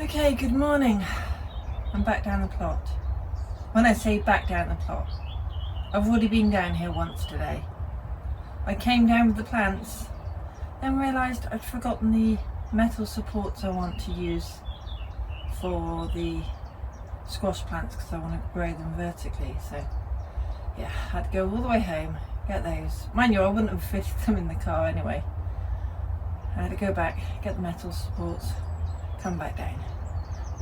Okay, good morning. I'm back down the plot. When I say back down the plot, I've already been down here once today. I came down with the plants, then realised I'd forgotten the metal supports I want to use for the squash plants because I want to grow them vertically. So yeah, I had to go all the way home, get those. Mind you, I wouldn't have fitted them in the car anyway. I had to go back, get the metal supports, come back down.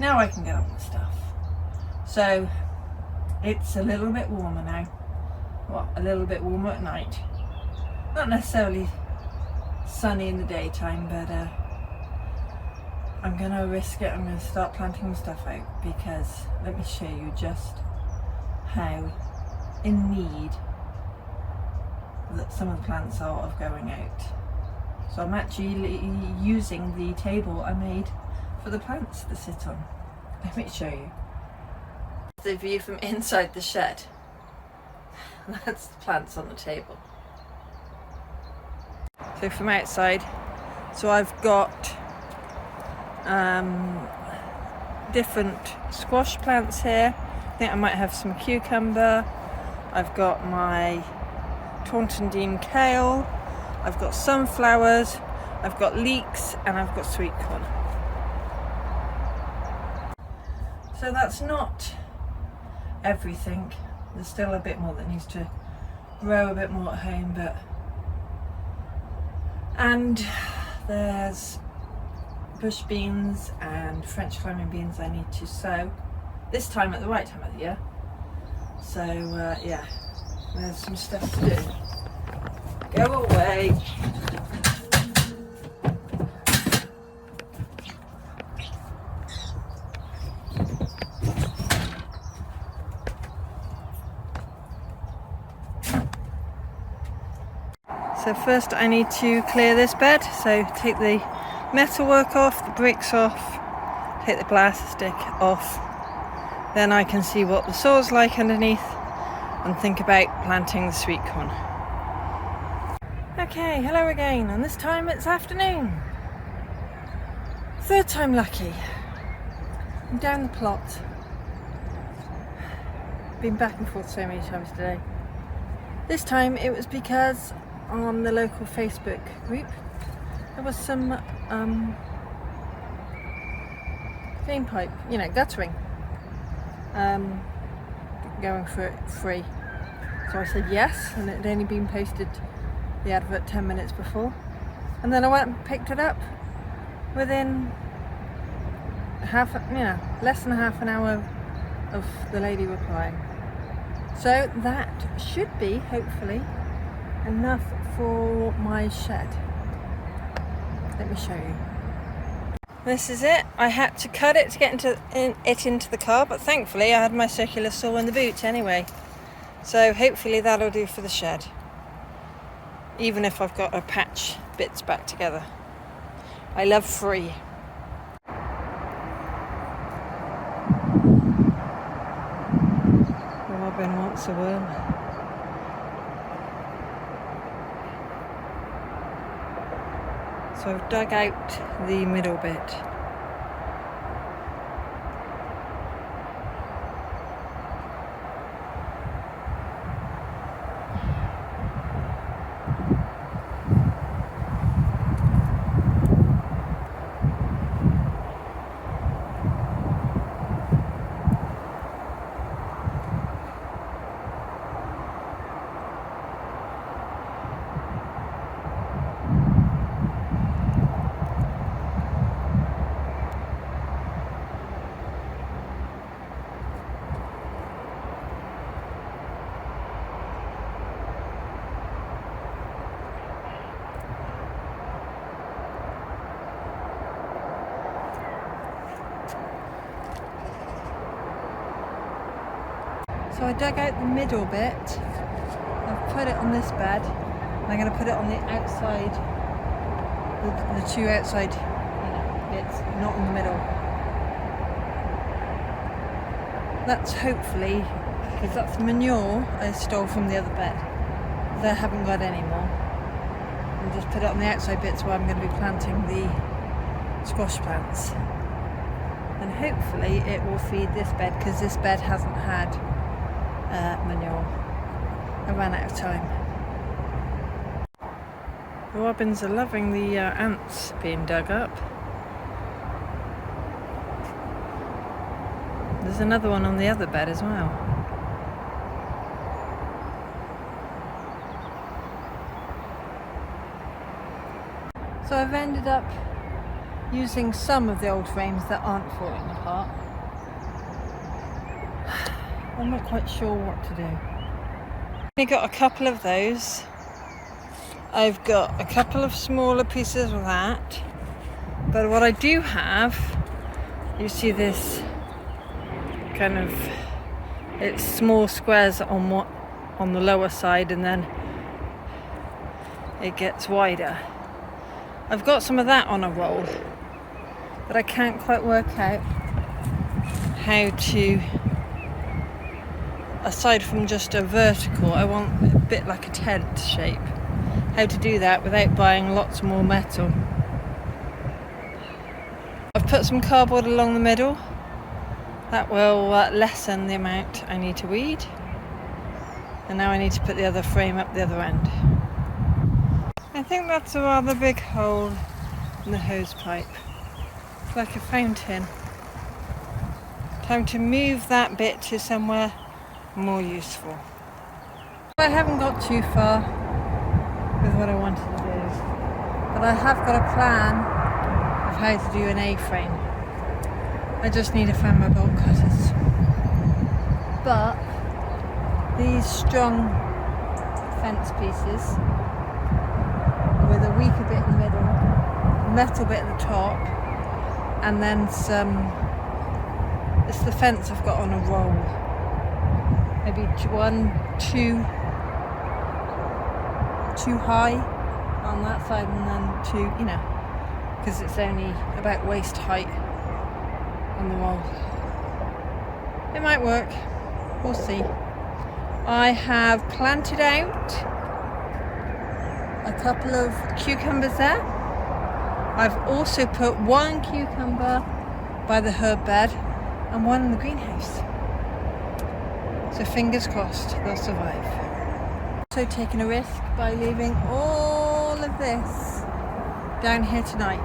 Now I can get on with stuff. So it's a little bit warmer now. Well, a little bit warmer at night. Not necessarily sunny in the daytime, but I'm going to risk it. I'm going to start planting the stuff out because let me show you just how in need that some of the plants are of going out. So I'm actually using the table I made for the plants to sit on. Let me show you. The view from inside the shed. That's the plants on the table. So from outside, so I've got different squash plants here. I think I might have some cucumber. I've got my Taunton Dean kale. I've got sunflowers. I've got leeks, and I've got sweet corn. So that's not everything. There's still a bit more that needs to grow a bit more at home, and there's bush beans and French climbing beans I need to sow this time at the right time of the year. So yeah, there's some stuff to do. Go away. So first I need to clear this bed, so take the metalwork off, the bricks off, take the plastic off, then I can see what the soil's like underneath and think about planting the sweet corn. Okay, hello again, and this time it's afternoon. Third time lucky. I'm down the plot. Been back and forth so many times today. This time it was because on the local Facebook group there was some drain pipe, guttering going for free. So I said yes, and it had only been posted, the advert, 10 minutes before, and then I went and picked it up within less than half an hour of the lady replying. So that should be, hopefully, enough for my shed. Let me show you. This is it. I had to cut it to get it into the car, but thankfully I had my circular saw in the boot anyway. So hopefully that'll do for the shed. Even if I've got to patch bits back together. I love free. Robin wants a worm. So I've dug out the middle bit. So I dug out the middle bit, I've put it on this bed, and I'm going to put it on the outside, the two outside bits, not in the middle. That's hopefully, because that's manure I stole from the other bed, that I haven't got any more. And just put it on the outside bits where I'm going to be planting the squash plants. and hopefully it will feed this bed, because this bed hasn't had manure. I ran out of time. The robins are loving the ants being dug up. There's another one on the other bed as well. So I've ended up using some of the old frames that aren't falling apart. I'm not quite sure what to do. I've got a couple of those. I've got a couple of smaller pieces of that. But what I do have, you see this kind of, it's small squares on the lower side, and then it gets wider. I've got some of that on a roll, but I can't quite work out how to, aside from just a vertical, I want a bit like a tent shape, how to do that without buying lots more metal. I've put some cardboard along the middle. That will lessen the amount I need to weed. And now I need to put the other frame up the other end. I think that's a rather big hole in the hose pipe. It's like a fountain. Time to move that bit to somewhere more useful. I haven't got too far with what I wanted to do, but I have got a plan of how to do an A-frame. I just need to find my bolt cutters. But these strong fence pieces with a weaker bit in the middle, metal bit at the top, and then some, it's the fence I've got on a roll. Maybe two high on that side, and then two, because it's only about waist height on the roll. It might work, we'll see. I have planted out a couple of cucumbers there. I've also put one cucumber by the herb bed and one in the greenhouse. So fingers crossed they'll survive. Also taking a risk by leaving all of this down here tonight.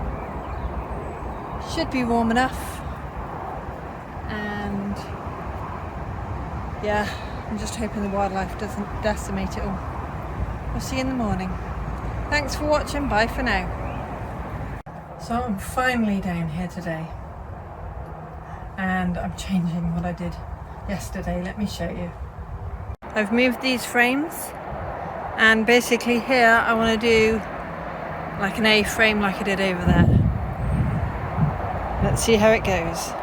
Should be warm enough. And yeah, I'm just hoping the wildlife doesn't decimate it all. We'll see you in the morning. Thanks for watching, bye for now. So I'm finally down here today, and I'm changing what I did yesterday. Let me show you. I've moved these frames, and basically here I want to do like an A-frame like I did over there. Let's see how it goes.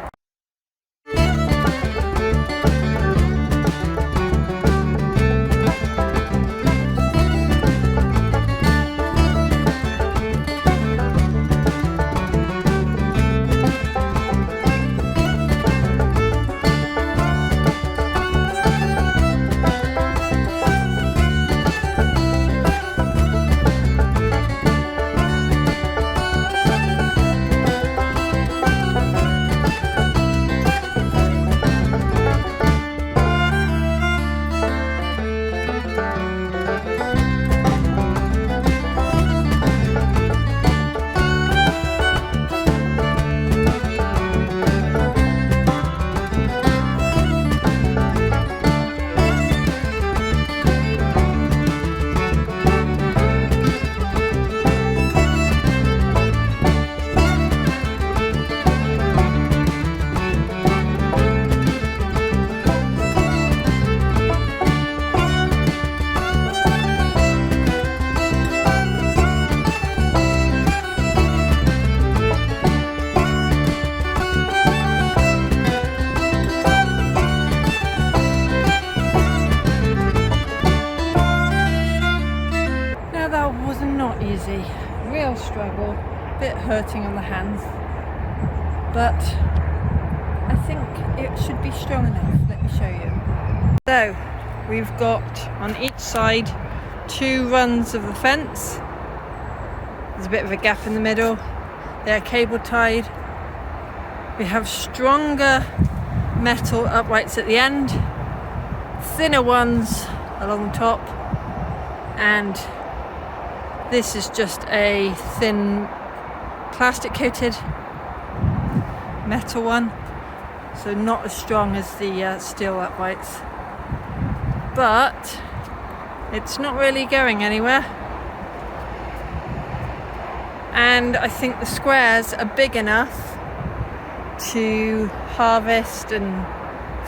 Easy, real struggle, bit hurting on the hands, but I think it should be strong enough. Let me show you. So we've got on each side 2 runs of the fence. There's a bit of a gap in the middle. They're cable tied. We have stronger metal uprights at the end, thinner ones along the top, and this is just a thin plastic coated metal one, so not as strong as the steel uprights, but it's not really going anywhere. And I think the squares are big enough to harvest and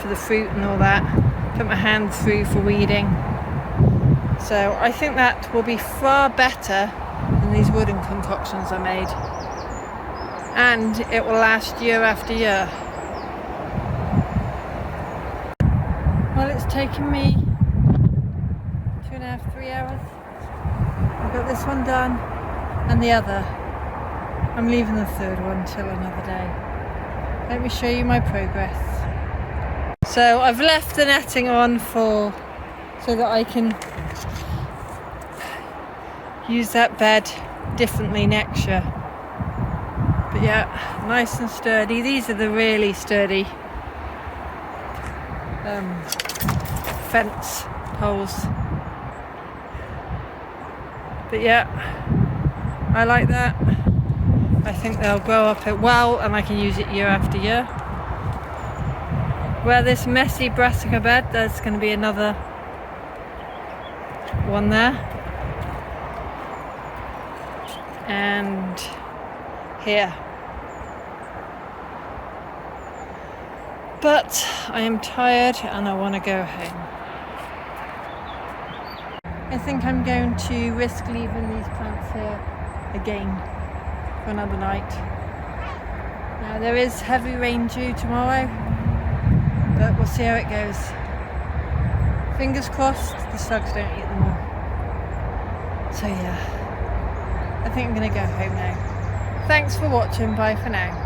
for the fruit and all that, put my hand through for weeding. So I think that will be far better than these wooden concoctions I made, and it will last year after year. Well, it's taken me 2.5, 3 hours. I've got this one done and the other. I'm leaving the third one till another day. Let me show you my progress. So I've left the netting on so that I can use that bed differently next year. But yeah, nice and sturdy. These are the really sturdy fence poles. But yeah, I like that. I think they'll grow up well and I can use it year after year. Where this messy brassica bed, there's going to be another one there. And here. But I am tired and I want to go home. I think I'm going to risk leaving these plants here again for another night. Now there is heavy rain due tomorrow, but we'll see how it goes. Fingers crossed the slugs don't eat them all. So yeah, I think I'm going to go home now. Thanks for watching, bye for now.